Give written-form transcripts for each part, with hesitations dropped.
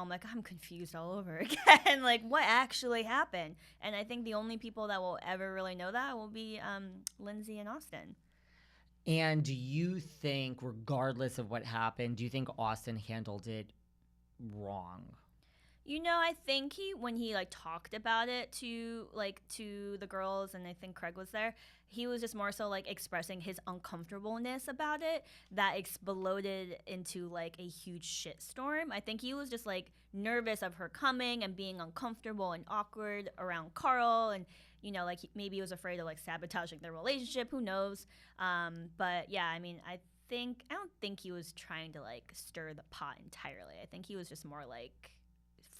I'm like, I'm confused all over again. Like, what actually happened? And I think the only people that will ever really know that will be Lindsay and Austen. And do you think, regardless of what happened, do you think Austen handled it wrong? I think when he like talked about it to the girls, and I think Craig was there, he was just more so like expressing his uncomfortableness about it that exploded into like a huge shitstorm. I think he was just like nervous of her coming and being uncomfortable and awkward around Carl, and like maybe he was afraid of like sabotaging their relationship. Who knows? But yeah, I mean, I don't think he was trying to like stir the pot entirely. I think he was just more like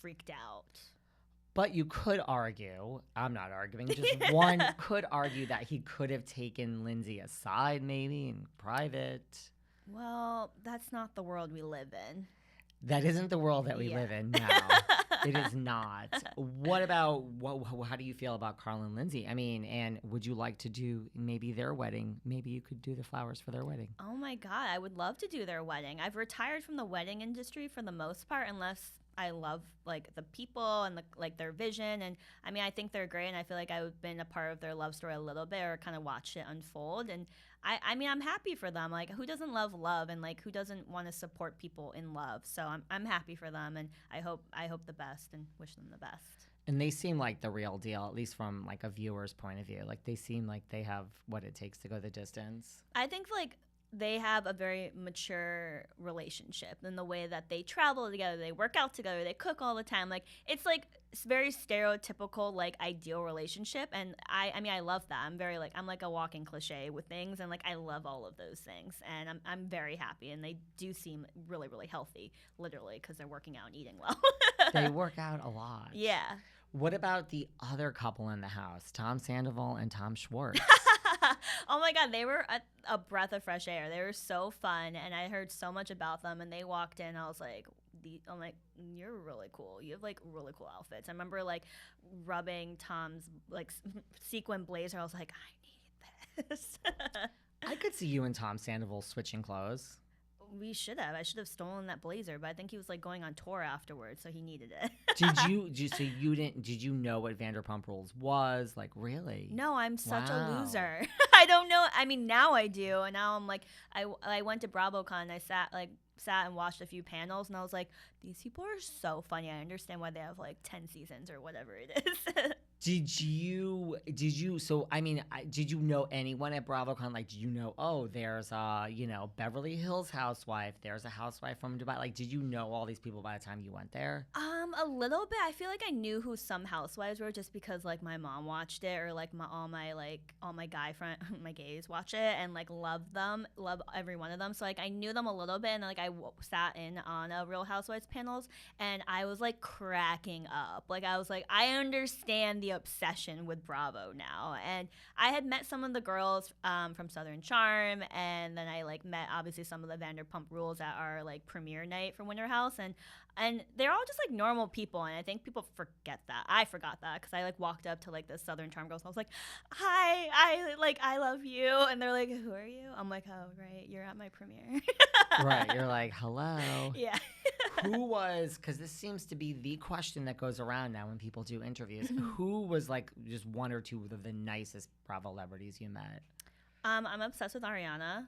freaked out. But you could argue, I'm not arguing, just one could argue that he could have taken Lindsay aside maybe in private. Well, that's not the world we live in. That isn't the world that we live in now. It is not. What about, how do you feel about Carl and Lindsay? I mean, and would you like to do maybe their wedding? Maybe you could do the flowers for their wedding. Oh my God, I would love to do their wedding. I've retired from the wedding industry for the most part, unless I love like the people and like their vision. And I mean, I think they're great, and I feel like I've been a part of their love story a little bit, or kind of watched it unfold. And I mean, I'm happy for them. Like, who doesn't love love, and like who doesn't want to support people in love? So I'm happy for them, and I hope the best and wish them the best. And they seem like the real deal, at least from like a viewer's point of view. Like they seem like they have what it takes to go the distance. I think like they have a very mature relationship in the way that they travel together, they work out together, they cook all the time. Like it's very stereotypical, like ideal relationship. And I mean, I love that. I'm like a walking cliche with things, and like I love all of those things, and I'm very happy. And they do seem really, really healthy, literally, because they're working out and eating well. They work out a lot. Yeah. What about the other couple in the house, Toms Sandoval and Toms Schwartz? Oh my God, they were a breath of fresh air. They were so fun, and I heard so much about them. And they walked in, I was like, you're really cool. You have like really cool outfits. I remember like rubbing Tom's like sequin blazer. I was like, I need this. I could see you and Tom Sandoval switching clothes. We should have. I should have stolen that blazer, but I think he was like going on tour afterwards, so he needed it. Did you know what Vanderpump Rules was? Like, really? No, I'm such a Wow. loser. I don't know. I mean, now I do, and now I'm like, I went to BravoCon. And I sat and watched a few panels, and I was like, these people are so funny. I understand why they have like 10 seasons or whatever it is. Did you know anyone at BravoCon? Like, did you know, oh, there's a, Beverly Hills housewife, there's a housewife from Dubai. Like, did you know all these people by the time you went there? A little bit. I feel like I knew who some housewives were just because like my mom watched it, or like all my guy friend, my gays watch it and like love every one of them. So like I knew them a little bit, and like I sat in on a Real Housewives panels, and I was like cracking up. Like I was like, I understand the obsession with Bravo now. And I had met some of the girls from Southern Charm, and then I like met obviously some of the Vanderpump Rules at our like premiere night for Winter House, and they're all just like normal people, and I think people forget that. I forgot that because I like walked up to like the Southern Charm girls and I was like, hi, I love you, and they're like, who are you? I'm like, oh right, you're at my premiere. Right, you're like, hello. Yeah. Who was, because this seems to be the question that goes around now when people do interviews, who was like just one or two of the nicest Bravo celebrities you met? I'm obsessed with Ariana.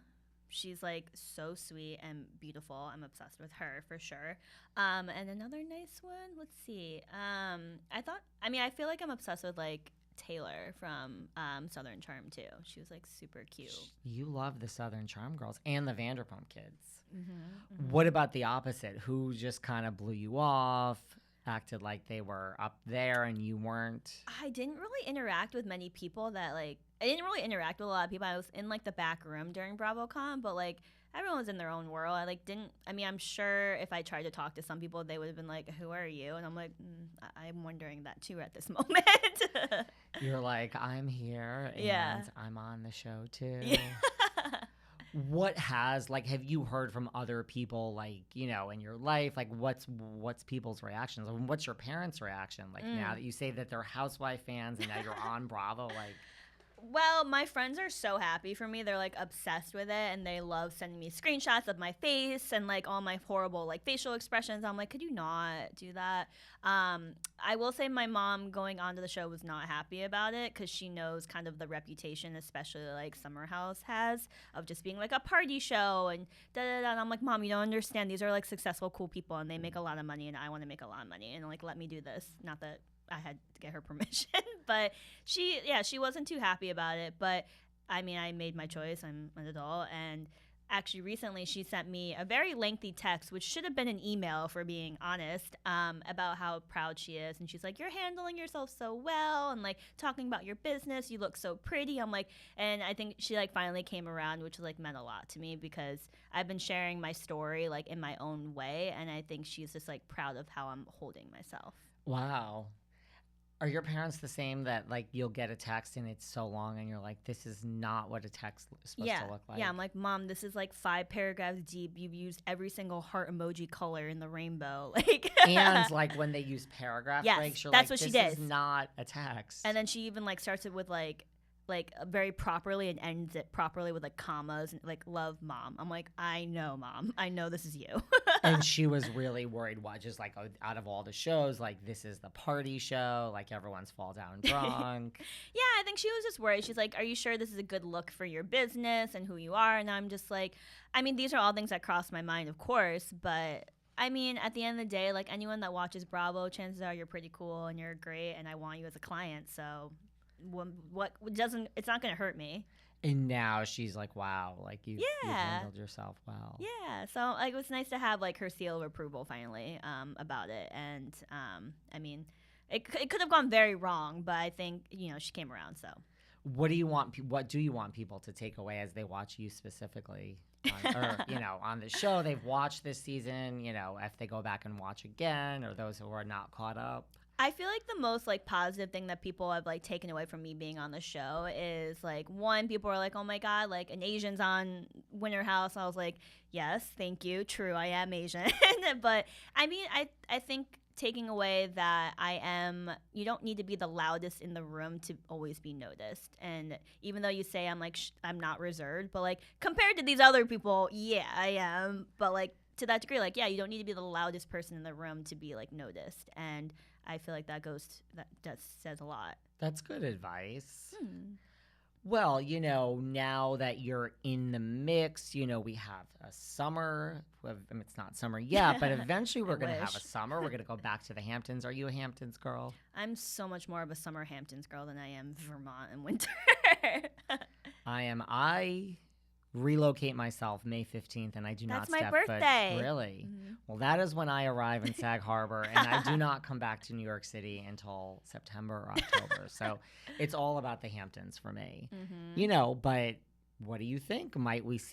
She's like so sweet and beautiful. I'm obsessed with her for sure. And another nice one, let's see. I feel like I'm obsessed with like Taylor from Southern Charm too. She was like super cute. You love the Southern Charm girls and the Vanderpump kids. Mm-hmm, mm-hmm. What about the opposite? Who just kind of blew you off, acted like they were up there and you weren't? I didn't really interact with many people I didn't really interact with a lot of people. I was in like the back room during BravoCon, but like everyone was in their own world. I'm sure if I tried to talk to some people, they would have been like, who are you? And I'm like, I'm wondering that too at this moment. You're like, I'm here and I'm on the show too. Yeah. Have you heard from other people, like, in your life, like what's people's reactions? What's your parents' reaction? Like now that you say that they're housewife fans and now you're on Bravo, like. Well, my friends are so happy for me. They're like obsessed with it, and they love sending me screenshots of my face and like all my horrible like facial expressions. I'm like, could you not do that? I will say my mom going onto the show was not happy about it because she knows kind of the reputation, especially like Summer House has, of just being like a party show and da da da. And I'm like, Mom, you don't understand. These are like successful, cool people, and they make a lot of money, and I want to make a lot of money, and like let me do this. Not that I had to get her permission, but she wasn't too happy about it. But I mean, I made my choice. I'm an adult, and actually recently she sent me a very lengthy text, which should have been an email for being honest, about how proud she is. And she's like, you're handling yourself so well, and like talking about your business, you look so pretty. I'm like, and I think she like finally came around, which like meant a lot to me because I've been sharing my story like in my own way, and I think she's just like proud of how I'm holding myself. Wow. Are your parents the same that like you'll get a text and it's so long and you're like, this is not what a text is supposed to look like? Yeah, I'm like, Mom, this is like 5 paragraphs deep. You've used every single heart emoji color in the rainbow. Like and like when they use paragraph breaks, you're that's like, what she this did. is not a text. And then she even like starts it with like very properly and ends it properly with like commas and like love Mom. I'm like, I know, Mom. I know this is you. And she was really worried, just like out of all the shows, like this is the party show, like everyone's fall down drunk. Yeah, I think she was just worried. She's like, are you sure this is a good look for your business and who you are? And I'm just like, I mean, these are all things that cross my mind, of course, but I mean, at the end of the day, like anyone that watches Bravo, chances are you're pretty cool and you're great and I want you as a client, so it's not going to hurt me. And now she's like, wow, like you've handled yourself well. Yeah, so like it was nice to have like her seal of approval finally about it. And I mean, it could have gone very wrong, but I think, she came around, so. What do you want people to take away as they watch you specifically? On the show they've watched this season, if they go back and watch again, or those who are not caught up? I feel like the most like positive thing that people have like taken away from me being on the show is like, one, people are like, oh my God, like an Asian's on Winter House. I was like, yes, thank you. True, I am Asian. But I mean, I think taking away that you don't need to be the loudest in the room to always be noticed. And even though you say I'm like, I'm not reserved, but like compared to these other people, yeah, I am. But like to that degree, like, yeah, you don't need to be the loudest person in the room to be like noticed. And I feel like that says a lot. That's good advice. Well, now that you're in the mix, we have a summer. It's not summer yet, but eventually we're going to have a summer. We're going to go back to the Hamptons. Are you a Hamptons girl? I'm so much more of a summer Hamptons girl than I am Vermont and winter. I relocate myself May 15th, and I do not step foot. That's my birthday. Really? Mm-hmm. Well, that is when I arrive in Sag Harbor, and I do not come back to New York City until September or October. So it's all about the Hamptons for me. Mm-hmm. But what do you think? Might we see